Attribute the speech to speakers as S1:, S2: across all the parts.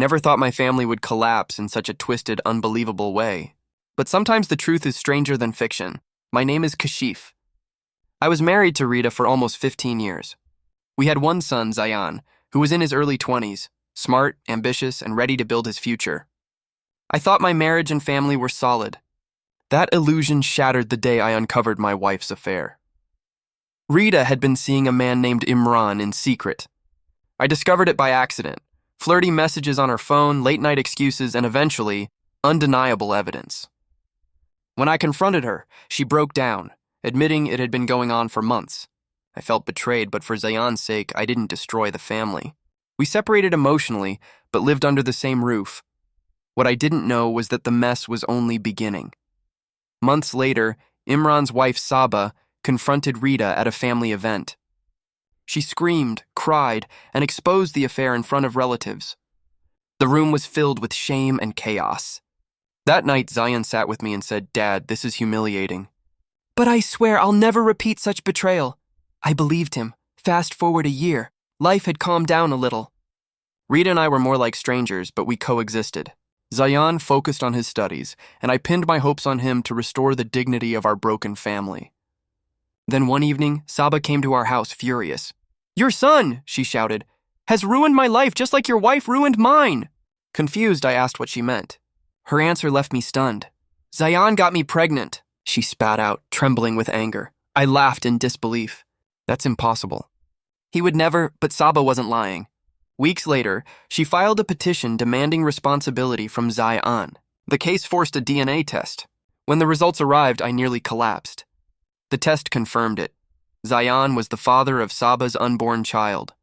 S1: never thought my family would collapse in such a twisted, unbelievable way. But sometimes the truth is stranger than fiction. My name is Kashif. I was married to Rida for almost 15 years. We had one son, Zayaan, who was in his early 20s, smart, ambitious, and ready to build his future. I thought my marriage and family were solid. That illusion shattered the day I uncovered my wife's affair. Rida had been seeing a man named Imran in secret. I discovered it by accident. Flirty messages on her phone, late-night excuses, and eventually, undeniable evidence. When I confronted her, she broke down, admitting it had been going on for months. I felt betrayed, but for Zayaan's sake, I didn't destroy the family. We separated emotionally, but lived under the same roof. What I didn't know was that the mess was only beginning. Months later, Imran's wife Saba confronted Rida at a family event. She screamed, cried, and exposed the affair in front of relatives. The room was filled with shame and chaos. That night, Zayaan sat with me and said, "Dad, this is humiliating." "But I swear I'll never repeat such betrayal." I believed him. Fast forward a year. Life had calmed down a little. Rida and I were more like strangers, but we coexisted. Zayaan focused on his studies, and I pinned my hopes on him to restore the dignity of our broken family. Then one evening, Saba came to our house furious. "Your son," she shouted, "has ruined my life just like your wife ruined mine." Confused, I asked what she meant. Her answer left me stunned. "Zayaan got me pregnant," she spat out, trembling with anger. I laughed in disbelief. "That's impossible." "He would never," but Saba wasn't lying. Weeks later, she filed a petition demanding responsibility from Zayaan. The case forced a DNA test. When the results arrived, I nearly collapsed. The test confirmed it. Zayaan was the father of Saba's unborn child.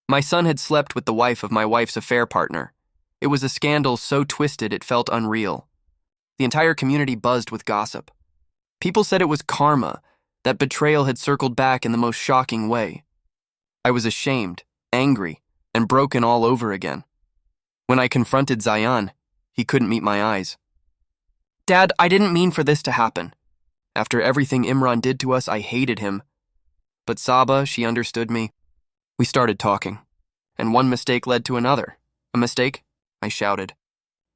S1: My son had slept with the wife of my wife's affair partner. It was a scandal so twisted it felt unreal. The entire community buzzed with gossip. People said it was karma, that betrayal had circled back in the most shocking way. I was ashamed, angry, and broken all over again. When I confronted Zayaan, he couldn't meet my eyes. "Dad, I didn't mean for this to happen. After everything Imran did to us, I hated him. But Saba, she understood me. We started talking, and one mistake led to another." "A mistake?" I shouted.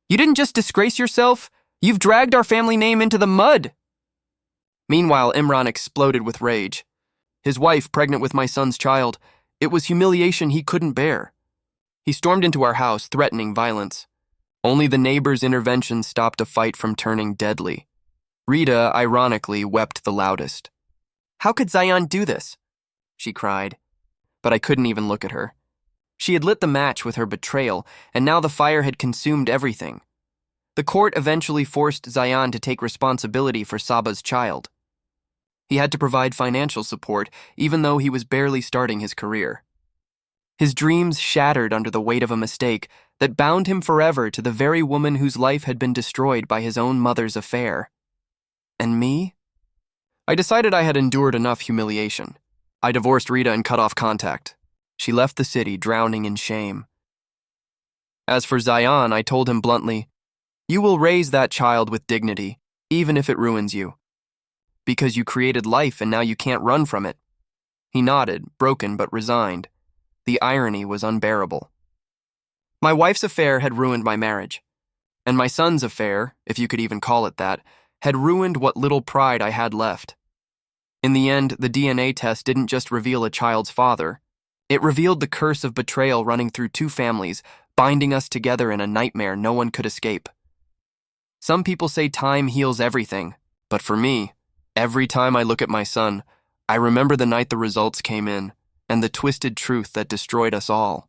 S1: "You didn't just disgrace yourself, you've dragged our family name into the mud." Meanwhile, Imran exploded with rage. His wife, pregnant with my son's child, it was humiliation he couldn't bear. He stormed into our house, threatening violence. Only the neighbors' intervention stopped a fight from turning deadly. Rida, ironically, wept the loudest. "How could Zayaan do this?" she cried. But I couldn't even look at her. She had lit the match with her betrayal, and now the fire had consumed everything. The court eventually forced Zayaan to take responsibility for Saba's child. He had to provide financial support, even though he was barely starting his career. His dreams shattered under the weight of a mistake that bound him forever to the very woman whose life had been destroyed by his own mother's affair. And me? I decided I had endured enough humiliation. I divorced Rida and cut off contact. She left the city, drowning in shame. As for Zayaan, I told him bluntly, "You will raise that child with dignity, even if it ruins you. Because you created life and now you can't run from it." He nodded, broken but resigned. The irony was unbearable. My wife's affair had ruined my marriage. And my son's affair, if you could even call it that, had ruined what little pride I had left. In the end, the DNA test didn't just reveal a child's father. It revealed the curse of betrayal running through two families, binding us together in a nightmare no one could escape. Some people say time heals everything, but for me, every time I look at my son, I remember the night the results came in and the twisted truth that destroyed us all.